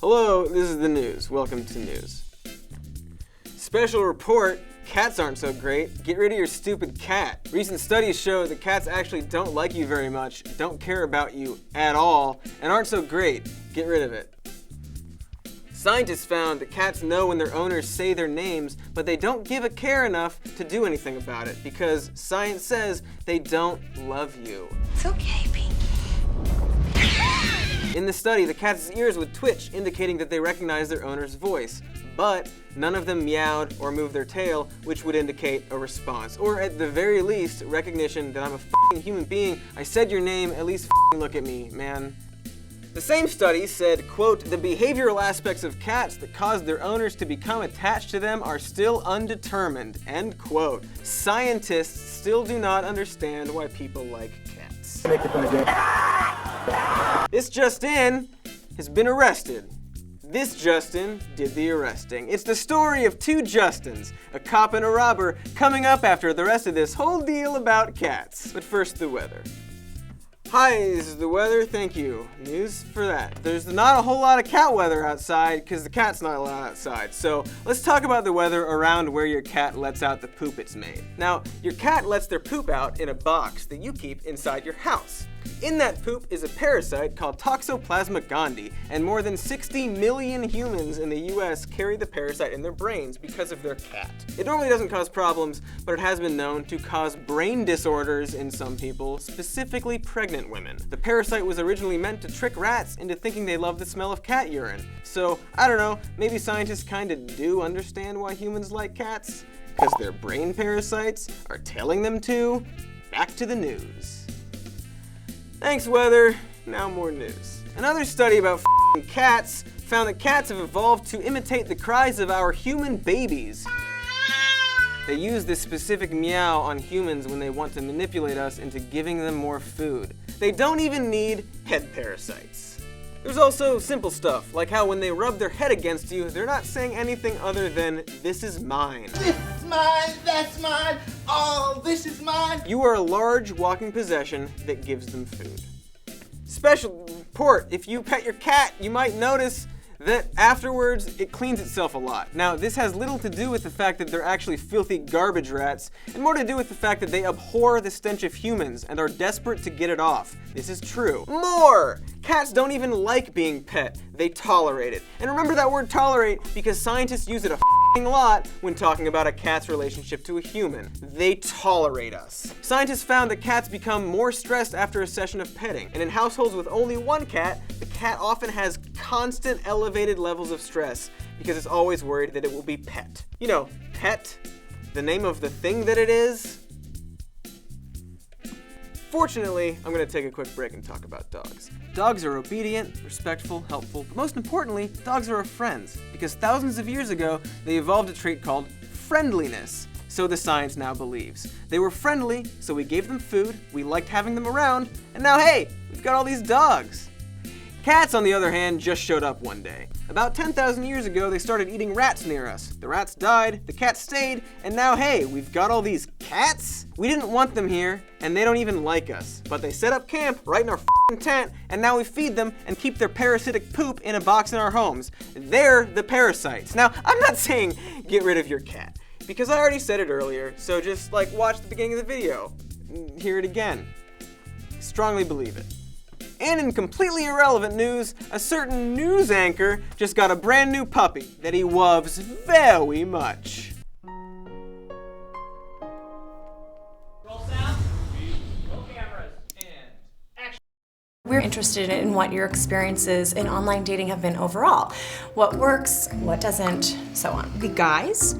Hello, this is the news. Welcome to news. Special report, cats aren't so great. Get rid of your stupid cat. Recent studies show that cats actually don't like you very much, don't care about you at all, and aren't so great. Get rid of it. Scientists found that cats know when their owners say their names, but they don't give a care enough to do anything about it because science says they don't love you. It's okay, Pinky. In the study, the cat's ears would twitch, indicating that they recognize their owner's voice, but none of them meowed or moved their tail, which would indicate a response, or at the very least, recognition that I'm a f***ing human being. I said your name, at least f***ing look at me, man. The same study said, quote, the behavioral aspects of cats that cause their owners to become attached to them are still undetermined, end quote. Scientists still do not understand why people like cats. This Justin has been arrested. This Justin did the arresting. It's the story of two Justins, a cop and a robber, coming up after the rest of this whole deal about cats. But first, the weather. Hi, this is the weather, thank you. News for that. There's not a whole lot of cat weather outside because the cat's not allowed outside. So let's talk about the weather around where your cat lets out the poop it's made. Now, your cat lets their poop out in a box that you keep inside your house. In that poop is a parasite called Toxoplasma gondii, and more than 60 million humans in the US carry the parasite in their brains because of their cat. It normally doesn't cause problems, but it has been known to cause brain disorders in some people, specifically pregnant women. The parasite was originally meant to trick rats into thinking they love the smell of cat urine. So, I don't know, maybe scientists kinda do understand why humans like cats? Because their brain parasites are telling them to? Back to the news. Thanks, weather. Now more news. Another study about f***ing cats found that cats have evolved to imitate the cries of our human babies. They use this specific meow on humans when they want to manipulate us into giving them more food. They don't even need head parasites. There's also simple stuff, like how when they rub their head against you, they're not saying anything other than, this is mine. This is mine, that's mine, oh, this is mine. You are a large walking possession that gives them food. Special report, if you pet your cat, you might notice that afterwards it cleans itself a lot. Now, this has little to do with the fact that they're actually filthy garbage rats, and more to do with the fact that they abhor the stench of humans and are desperate to get it off. This is true. More! Cats don't even like being pet, they tolerate it. And remember that word tolerate because scientists use it a lot when talking about a cat's relationship to a human. They tolerate us. Scientists found that cats become more stressed after a session of petting, and in households with only one cat, the cat often has constant elevated levels of stress because it's always worried that it will be pet. You know, pet, the name of the thing that it is. Fortunately, I'm gonna take a quick break and talk about dogs. Dogs are obedient, respectful, helpful, but most importantly, dogs are our friends, because thousands of years ago, they evolved a trait called friendliness, so the science now believes. They were friendly, so we gave them food, we liked having them around, and now hey, we've got all these dogs. Cats, on the other hand, just showed up one day. About 10,000 years ago, they started eating rats near us. The rats died, the cats stayed, and now hey, we've got all these cats? We didn't want them here, and they don't even like us. But they set up camp right in our f***ing tent, and now we feed them and keep their parasitic poop in a box in our homes. They're the parasites. Now, I'm not saying get rid of your cat, because I already said it earlier, so just watch the beginning of the video. Hear it again. Strongly believe it. And in completely irrelevant news, a certain news anchor just got a brand new puppy that he loves very much. Roll sound, roll cameras, and action. We're interested in what your experiences in online dating have been overall. What works, what doesn't, so on. The guys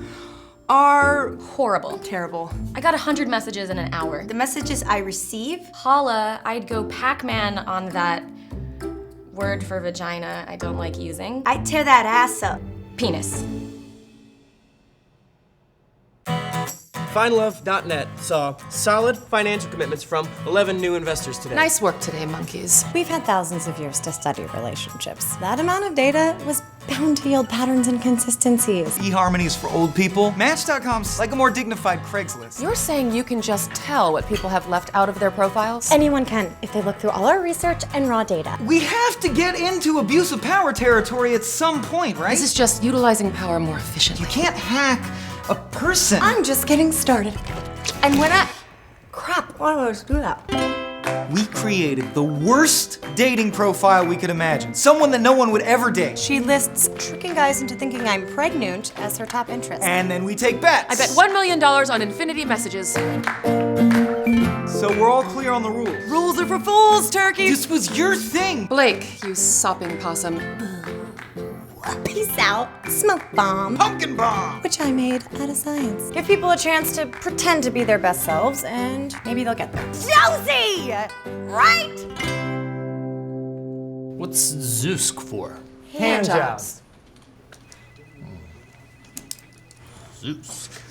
are horrible. terrible. I got 100 messages in an hour. The messages I receive, Paula, I'd go Pac-Man on that word for vagina I don't like using. I tear that ass up. Penis. FindLove.net saw solid financial commitments from 11 new investors today. Nice work today, monkeys. We've had thousands of years to study relationships. That amount of data was bound to yield patterns and consistencies. eHarmony's for old people. Match.com's like a more dignified Craigslist. You're saying you can just tell what people have left out of their profiles? Anyone can, if they look through all our research and raw data. We have to get into abuse of power territory at some point, right? This is just utilizing power more efficiently. You can't hack a person. I'm just getting started. And when crap, why would I do that? We created the worst dating profile we could imagine. Someone that no one would ever date. She lists tricking guys into thinking I'm pregnant as her top interest. And then we take bets. I bet $1 million on infinity messages. So we're all clear on the rules. Rules are for fools, turkey! This was your thing. Blake, you sopping possum. Peace out. Smoke bomb. Pumpkin bomb. Which I made out of science. Give people a chance to pretend to be their best selves, and maybe they'll get there. Josie! Right? What's Zeusk for? Hand jobs. Zeusk.